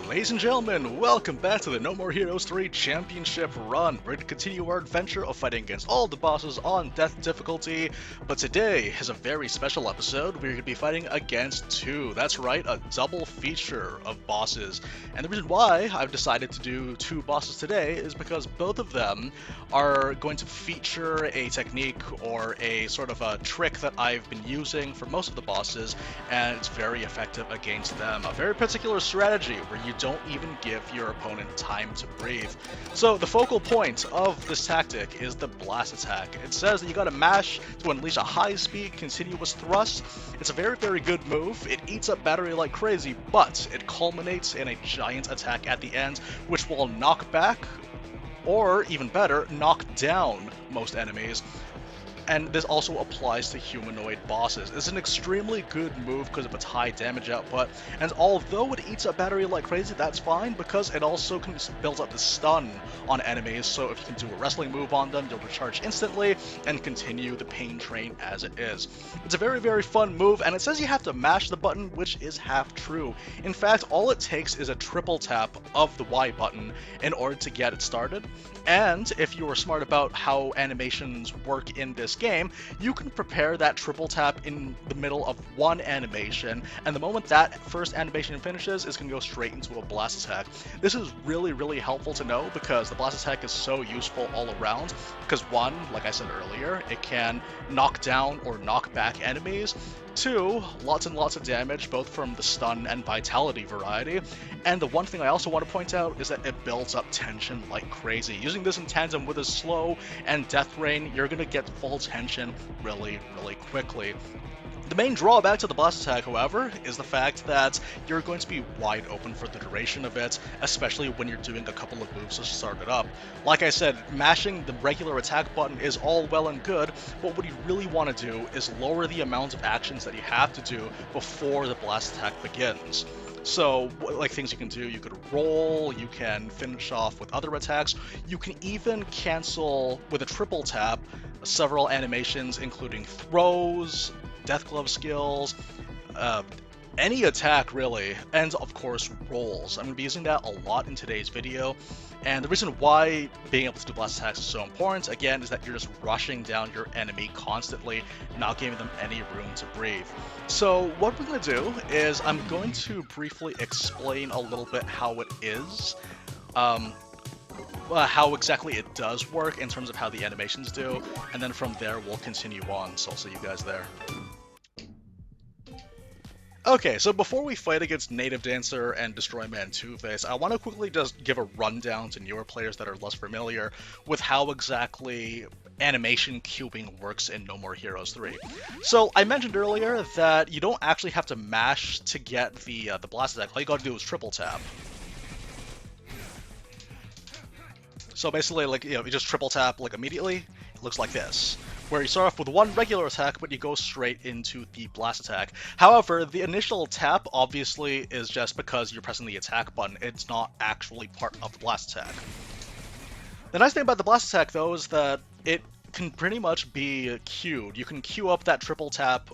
Ladies and gentlemen, welcome back to the No More Heroes 3 Championship Run. We're going to continue our adventure of fighting against all the bosses on Death difficulty, but today is a very special episode. We're going to be fighting against two. That's right, a double feature of bosses. And the reason why I've decided to do two bosses today is because both of them are going to feature a technique or a sort of a trick that I've been using for most of the bosses, and it's very effective against them. A very particular strategy where you don't even give your opponent time to breathe. So the focal point of this tactic is the blast attack. It says that you gotta mash to unleash a high-speed continuous thrust. It's a very, very good move. It eats up battery like crazy, but it culminates in a giant attack at the end, which will knock back, or even better, knock down most enemies. And this also applies to humanoid bosses. It's an extremely good move because of its high damage output, and although it eats up battery like crazy, that's fine because it also can build up the stun on enemies, so if you can do a wrestling move on them, you'll recharge instantly and continue the pain train as it is. It's a very, very fun move, and it says you have to mash the button, which is half true. In fact, all it takes is a triple tap of the Y button in order to get it started, and if you are smart about how animations work in this game, you can prepare that triple tap in the middle of one animation, and the moment that first animation finishes, it's going to go straight into a blast attack. This is really, really helpful to know because the blast attack is so useful all around, because one, like I said earlier, it can knock down or knock back enemies. Two, lots and lots of damage, both from the stun and vitality variety. And the one thing I also want to point out is that it builds up tension like crazy. Using this in tandem with a slow and death rain, you're going to get full tension really, really quickly. The main drawback to the blast attack, however, is the fact that you're going to be wide open for the duration of it, especially when you're doing a couple of moves to start it up. Like I said, mashing the regular attack button is all well and good, but what you really want to do is lower the amount of actions that you have to do before the blast attack begins. So, like things you can do, you could roll, you can finish off with other attacks, you can even cancel with a triple tap several animations, including throws, death glove skills, any attack really, and of course rolls. I'm going to be using that a lot in today's video, and the reason why being able to do blast attacks is so important, again, is that you're just rushing down your enemy constantly, not giving them any room to breathe. So what we're going to do is I'm going to briefly explain a little bit how it is, how exactly it does work in terms of how the animations do, and then from there we'll continue on, so I'll see you guys there. Okay, so before we fight against Native Dancer and Destroyman Two-Face, I want to quickly just give a rundown to newer players that are less familiar with how exactly animation cubing works in No More Heroes 3. So, I mentioned earlier that you don't actually have to mash to get the blast attack. All you gotta do is triple tap. So basically, like, you just triple tap, like, immediately, it looks like this, where you start off with one regular attack, but you go straight into the blast attack. However, the initial tap, obviously, is just because you're pressing the attack button. It's not actually part of the blast attack. The nice thing about the blast attack, though, is that it can pretty much be queued. You can queue up that triple tap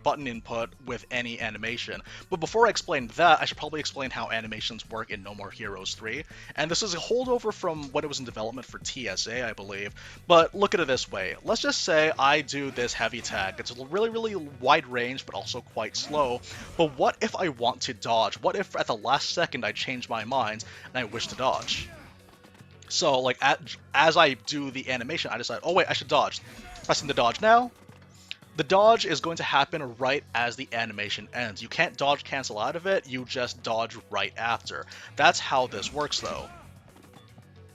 button input with any animation. But before I explain that, I should probably explain how animations work in No More Heroes 3. And this is a holdover from when it was in development for TSA, I believe. But look at it this way. Let's just say I do this heavy attack. It's really, really wide range, but also quite slow. But what if I want to dodge? What if at the last second I change my mind and I wish to dodge? So, like, as I do the animation, I decide, oh wait, I should dodge. Pressing the dodge now. The dodge is going to happen right as the animation ends. You can't dodge cancel out of it, you just dodge right after. That's how this works, though.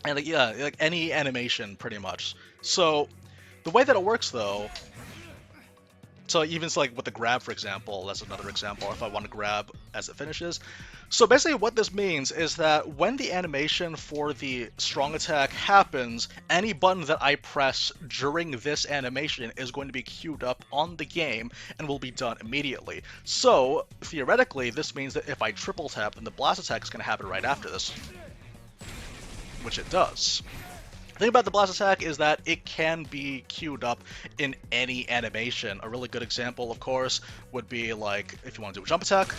And yeah, like any animation, pretty much. So, the way that it works, though, so even like with the grab, for example, that's another example if I want to grab as it finishes. So basically what this means is that when the animation for the strong attack happens, any button that I press during this animation is going to be queued up on the game and will be done immediately. So theoretically, this means that if I triple tap, then the blast attack is going to happen right after this, which it does. The thing about the blast attack is that it can be queued up in any animation. A really good example, of course, would be like if you want to do a jump attack,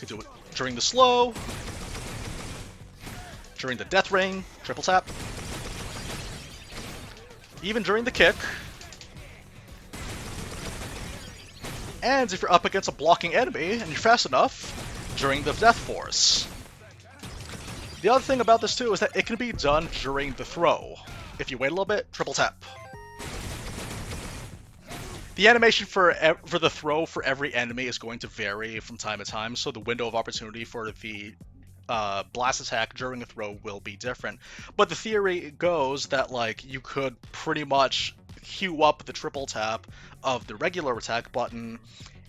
You can do it during the slow, during the death ring, triple tap, even during the kick. And if you're up against a blocking enemy and you're fast enough, during the death force. The other thing about this too is that it can be done during the throw. If you wait a little bit, triple tap. The animation for the throw for every enemy is going to vary from time to time, so the window of opportunity for the blast attack during a throw will be different. But the theory goes that like you could pretty much queue up the triple tap of the regular attack button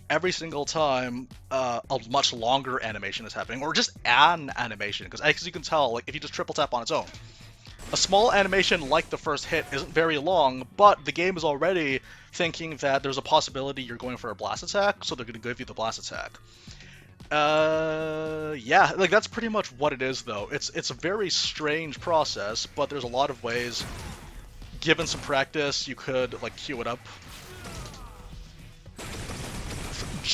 every single time a much longer animation is happening, or just an animation, because as you can tell, like if you just triple tap on its own, a small animation like the first hit isn't very long, but the game is already thinking that there's a possibility you're going for a blast attack, so they're going to give you the blast attack. Yeah, like that's pretty much what it is, though. It's a very strange process, but there's a lot of ways. Given some practice, you could like queue it up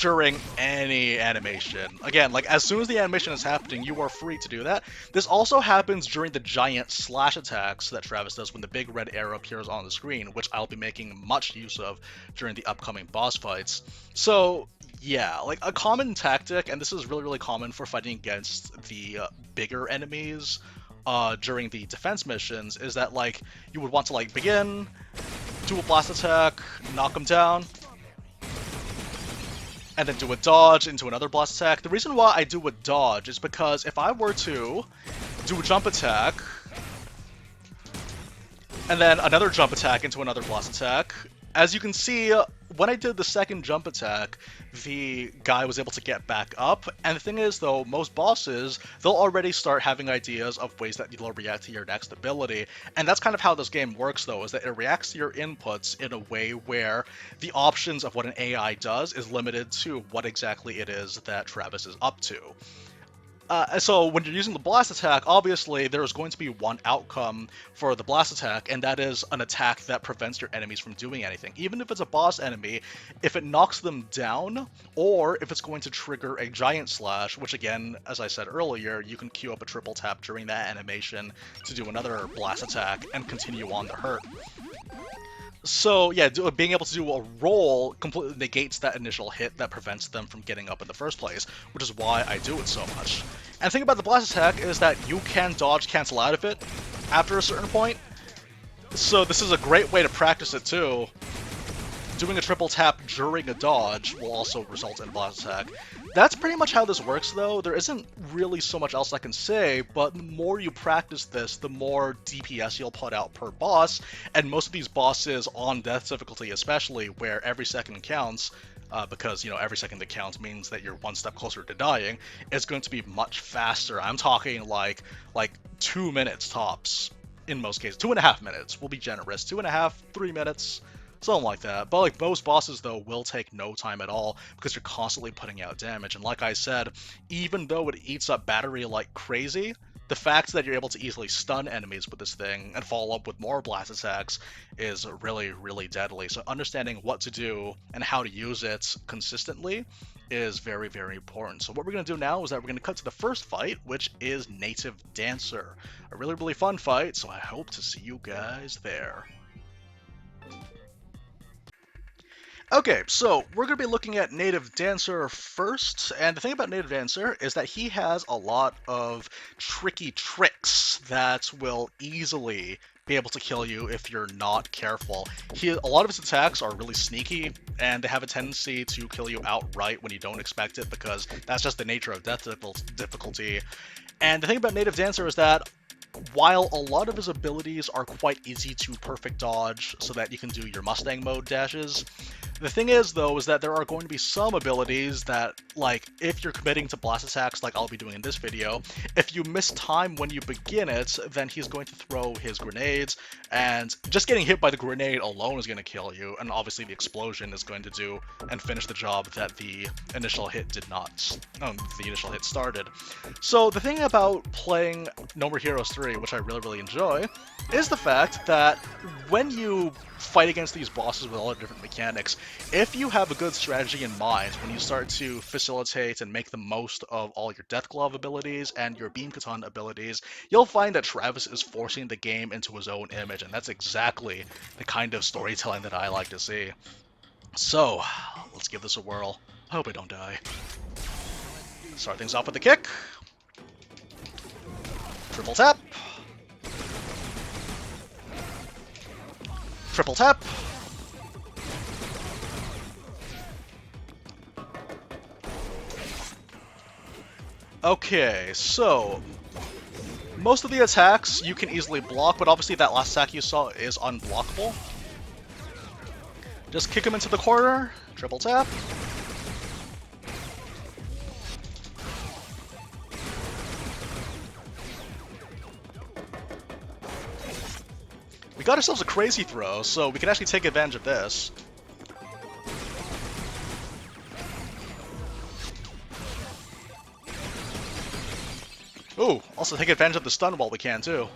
during any animation. Again, like as soon as the animation is happening, you are free to do that. This also happens during the giant slash attacks that Travis does when the big red arrow appears on the screen, which I'll be making much use of during the upcoming boss fights. So yeah, like a common tactic, and this is really, really common for fighting against the bigger enemies during the defense missions, is that like you would want to like begin, do a blast attack, knock them down, and then do a dodge into another blast attack. The reason why I do a dodge is because if I were to do a jump attack, and then another jump attack into another blast attack, as you can see, when I did the second jump attack, the guy was able to get back up, and the thing is, though, most bosses, they'll already start having ideas of ways that you'll react to your next ability, and that's kind of how this game works, though, is that it reacts to your inputs in a way where the options of what an AI does is limited to what exactly it is that Travis is up to. So when you're using the blast attack, obviously there's going to be one outcome for the blast attack, and that is an attack that prevents your enemies from doing anything. Even if it's a boss enemy, if it knocks them down, or if it's going to trigger a giant slash, which again, as I said earlier, you can queue up a triple tap during that animation to do another blast attack and continue on the hurt. So yeah, being able to do a roll completely negates that initial hit that prevents them from getting up in the first place, which is why I do it so much. And the thing about the blast attack is that you can dodge cancel out of it after a certain point, so this is a great way to practice it too. Doing a triple tap during a dodge will also result in a blast attack. That's pretty much how this works, though. There isn't really so much else I can say, but the more you practice this, the more DPS you'll put out per boss, and most of these bosses on death difficulty especially, where every second counts, because, you know, every second that counts means that you're one step closer to dying, is going to be much faster. I'm talking like 2 minutes tops, in most cases. 2.5 minutes, we'll be generous. 2.5, 3 minutes. Something like that. But like most bosses, though, will take no time at all because you're constantly putting out damage. And like I said, even though it eats up battery like crazy, the fact that you're able to easily stun enemies with this thing and follow up with more blast attacks is really, really deadly. So understanding what to do and how to use it consistently is very, very important. So what we're going to do now is that we're going to cut to the first fight, which is Native Dancer. A really, really fun fight, so I hope to see you guys there. Okay, so we're going to be looking at Native Dancer first, and the thing about Native Dancer is that he has a lot of tricky tricks that will easily be able to kill you if you're not careful. A lot of his attacks are really sneaky, and they have a tendency to kill you outright when you don't expect it, because that's just the nature of death difficulty. And the thing about Native Dancer is that while a lot of his abilities are quite easy to perfect dodge so that you can do your Mustang mode dashes, the thing is, though, is that there are going to be some abilities that, like, if you're committing to blast attacks like I'll be doing in this video, if you miss time when you begin it, then he's going to throw his grenades, and just getting hit by the grenade alone is going to kill you, and obviously the explosion is going to do and finish the job that the initial hit did not, the initial hit started. So the thing about playing No More Heroes 3, which I really, really enjoy, is the fact that when you fight against these bosses with all the different mechanics, if you have a good strategy in mind when you start to facilitate and make the most of all your Death Glove abilities and your Beam Katana abilities, you'll find that Travis is forcing the game into his own image, and that's exactly the kind of storytelling that I like to see. So, let's give this a whirl. I hope I don't die. Start things off with a kick. Triple tap. Triple tap. Okay, so most of the attacks you can easily block, but obviously that last attack you saw is unblockable. Just kick him into the corner, triple tap. We got ourselves a crazy throw, so we can actually take advantage of this. Ooh, also take advantage of the stun while we can too.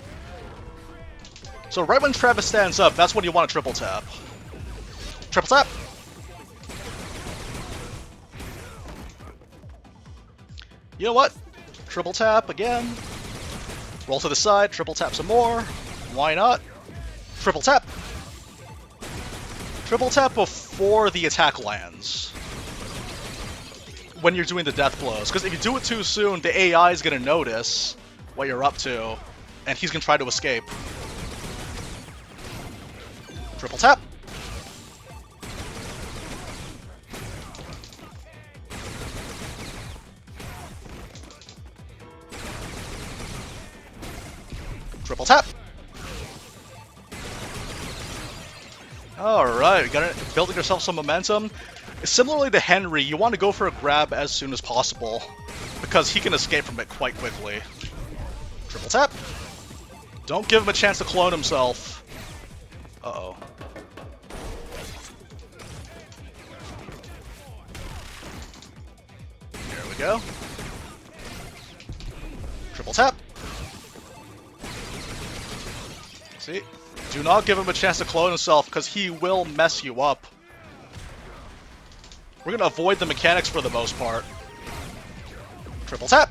So right when Travis stands up, that's when you want to triple tap. Triple tap! You know what? Triple tap again. Roll to the side, triple tap some more. Why not? Triple tap! Triple tap before the attack lands. When you're doing the death blows. Because if you do it too soon, the AI is going to notice what you're up to, and he's going to try to escape. Triple tap! Triple tap! Alright, we got it. Building yourself some momentum. Similarly to Henry, you want to go for a grab as soon as possible, because he can escape from it quite quickly. Triple tap! Don't give him a chance to clone himself. Uh-oh. There we go. Triple tap! See? Do not give him a chance to clone himself, because he will mess you up. We're going to avoid the mechanics for the most part. Triple tap!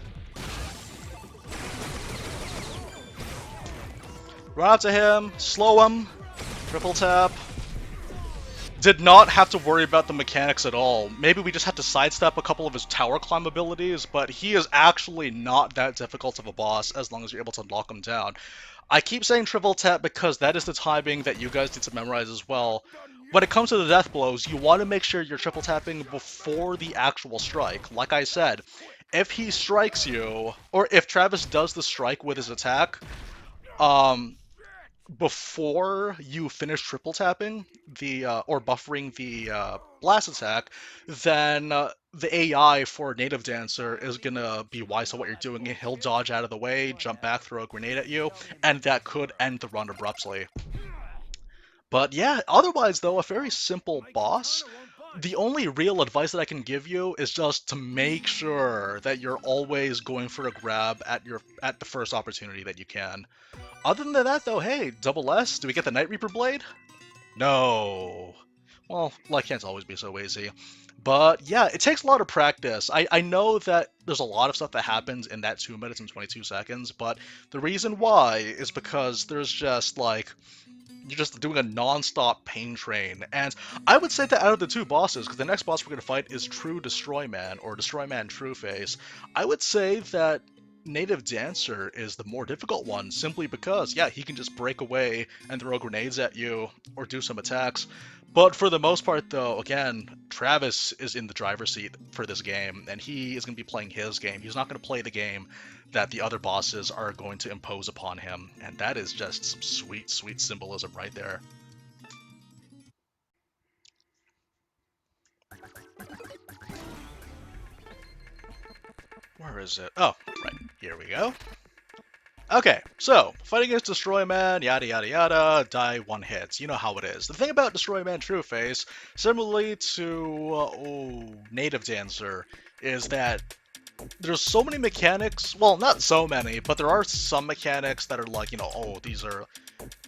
Run up to him, slow him, triple tap. Did not have to worry about the mechanics at all. Maybe we just had to sidestep a couple of his tower climb abilities, but he is actually not that difficult of a boss as long as you're able to lock him down. I keep saying triple tap because that is the timing that you guys need to memorize as well. When it comes to the death blows, you want to make sure you're triple tapping before the actual strike. Like I said, if he strikes you, or if Travis does the strike with his attack, before you finish triple tapping the or buffering the blast attack, then the AI for Native Dancer is gonna be wise to what you're doing. He'll dodge out of the way, jump back, throw a grenade at you, and that could end the run abruptly. But yeah, otherwise though, a very simple boss. The only real advice that I can give you is just to make sure that you're always going for a grab at the first opportunity that you can. Other than that though, hey, double S, do we get the Night Reaper blade? No. Well, life can't always be so easy. But yeah, it takes a lot of practice. I know that there's a lot of stuff that happens in that 2 minutes and 22 seconds, but the reason why is because there's just like, you're just doing a non-stop pain train. And I would say that out of the two bosses, because the next boss we're going to fight is True Destroyman, or Destroyman Trueface, I would say that Native Dancer is the more difficult one, simply because, yeah, he can just break away and throw grenades at you, or do some attacks. But for the most part, though, again, Travis is in the driver's seat for this game, and he is going to be playing his game. He's not going to play the game that the other bosses are going to impose upon him, and that is just some sweet, sweet symbolism right there. Where is it? Oh, right, here we go. Okay, so, fighting against Destroyman, yada yada yada, die one hit. You know how it is. The thing about Destroyman Trueface, similarly to Native Dancer, is that there's so many mechanics, well, not so many, but there are some mechanics that are like, you know, oh, these are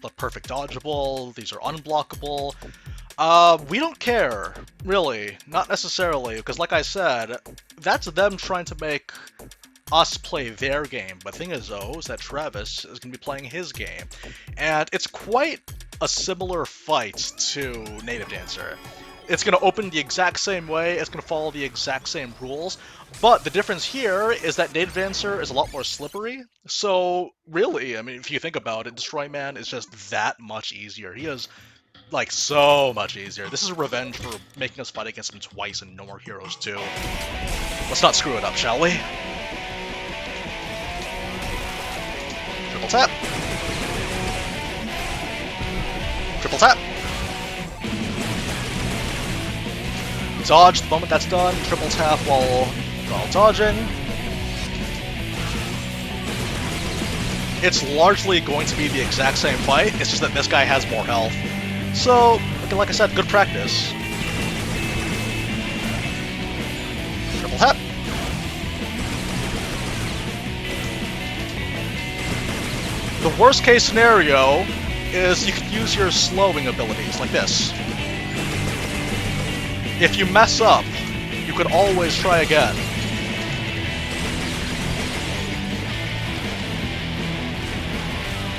the perfect dodgeable, these are unblockable. We don't care, really. Not necessarily, because like I said, that's them trying to make us play their game. But the thing is, though, is that Travis is going to be playing his game. And it's quite a similar fight to Native Dancer. It's going to open the exact same way, it's going to follow the exact same rules, but the difference here is that Native Dancer is a lot more slippery, so really, I mean, if you think about it, Destroyman is just that much easier. He is, like, so much easier. This is a revenge for making us fight against him twice in No More Heroes 2. Let's not screw it up, shall we? Triple tap. Triple tap. Dodge the moment that's done. Triple tap while dodging. It's largely going to be the exact same fight, it's just that this guy has more health. So, like I said, good practice. Triple tap. The worst case scenario is you could use your slowing abilities, like this. If you mess up, you could always try again.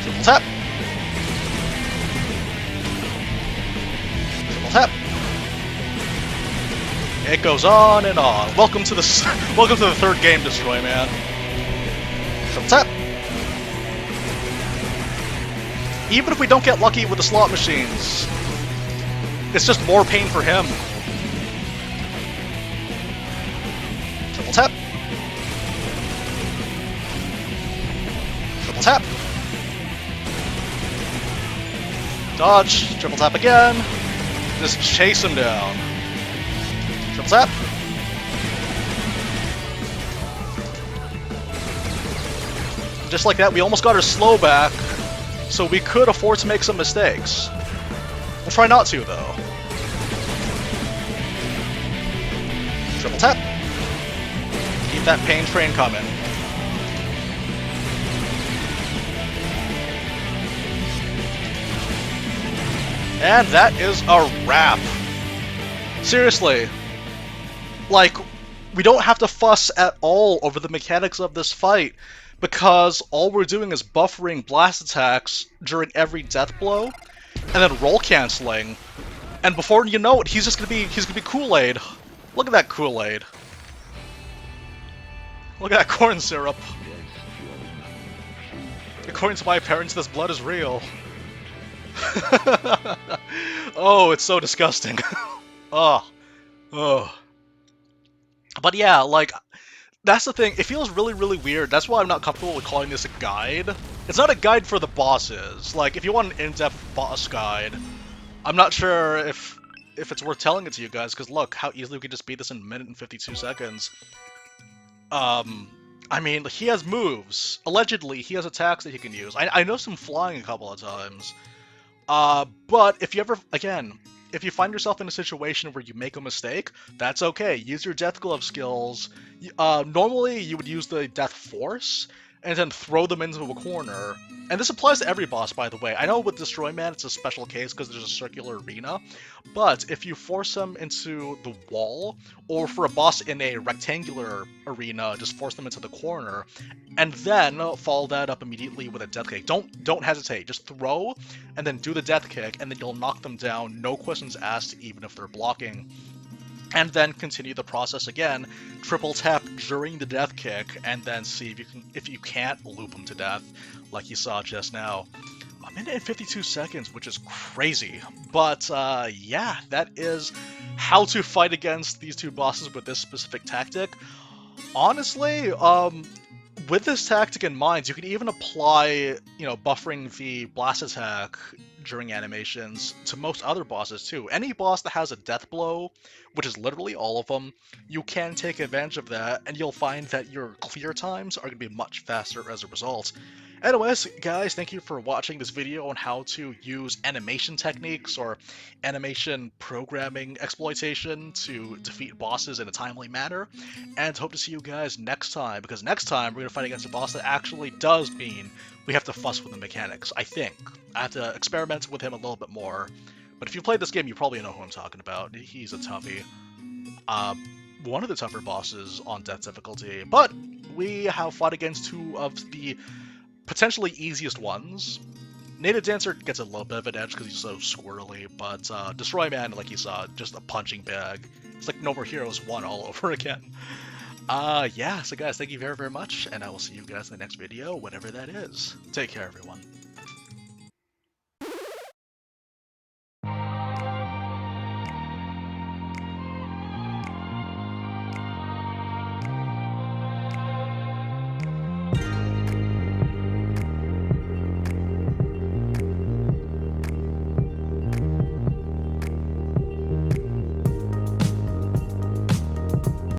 Triple tap. Triple tap. It goes on and on. Welcome to the third game, Destroyman. Triple tap. Even if we don't get lucky with the slot machines, it's just more pain for him. Triple tap. Triple tap. Dodge. Triple tap again. Just chase him down. Triple tap. Just like that, we almost got our slow back, so we could afford to make some mistakes. We'll try not to, though. Triple tap. Keep that pain train coming. And that is a wrap. Seriously. Like, we don't have to fuss at all over the mechanics of this fight, because all we're doing is buffering blast attacks during every death blow, and then roll canceling, and before you know it, he's gonna be Kool-Aid. Look at that Kool-Aid. Look at that corn syrup. According to my parents, this blood is real. Oh, it's so disgusting. Oh. Oh. But yeah, like, that's the thing, it feels really, really weird. That's why I'm not comfortable with calling this a guide. It's not a guide for the bosses. Like, if you want an in-depth boss guide, I'm not sure if it's worth telling it to you guys, because look, how easily we could just beat this in a minute and 52 seconds. I mean, he has moves. Allegedly, he has attacks that he can use. I know some flying a couple of times. But if you ever, again, if you find yourself in a situation where you make a mistake, that's okay. Use your Death Glove skills. Normally, you would use the Death Force, and then throw them into a corner. And this applies to every boss, by the way. I know with Destroyman, it's a special case because there's a circular arena, but if you force them into the wall, or for a boss in a rectangular arena, just force them into the corner, and then follow that up immediately with a death kick. Don't hesitate. Just throw, and then do the death kick, and then you'll knock them down, no questions asked, even if they're blocking. And then continue the process again, triple tap during the death kick, and then see if you can't loop them to death, like you saw just now. A minute and 52 seconds, which is crazy. But yeah, that is how to fight against these two bosses with this specific tactic. Honestly, with this tactic in mind, you can even apply, buffering the blast attack during animations to most other bosses too. Any boss that has a death blow, which is literally all of them, you can take advantage of that, and you'll find that your clear times are going to be much faster as a result. Anyways, guys, thank you for watching this video on how to use animation techniques or animation programming exploitation to defeat bosses in a timely manner, and hope to see you guys next time, because next time we're going to fight against a boss that actually does mean we have to fuss with the mechanics, I think. I have to experiment with him a little bit more, But if you played this game, you probably know who I'm talking about. He's a toughie. Uh, one of the tougher bosses on Death difficulty, but we have fought against two of the potentially easiest ones. Native Dancer gets a little bit of an edge because he's so squirrely, but Destroyman, like you saw, just a punching bag. It's like No More Heroes 1 all over again. Yeah, so guys, thank you very, very much, and I will see you guys in the next video, whatever that is. Take care, everyone.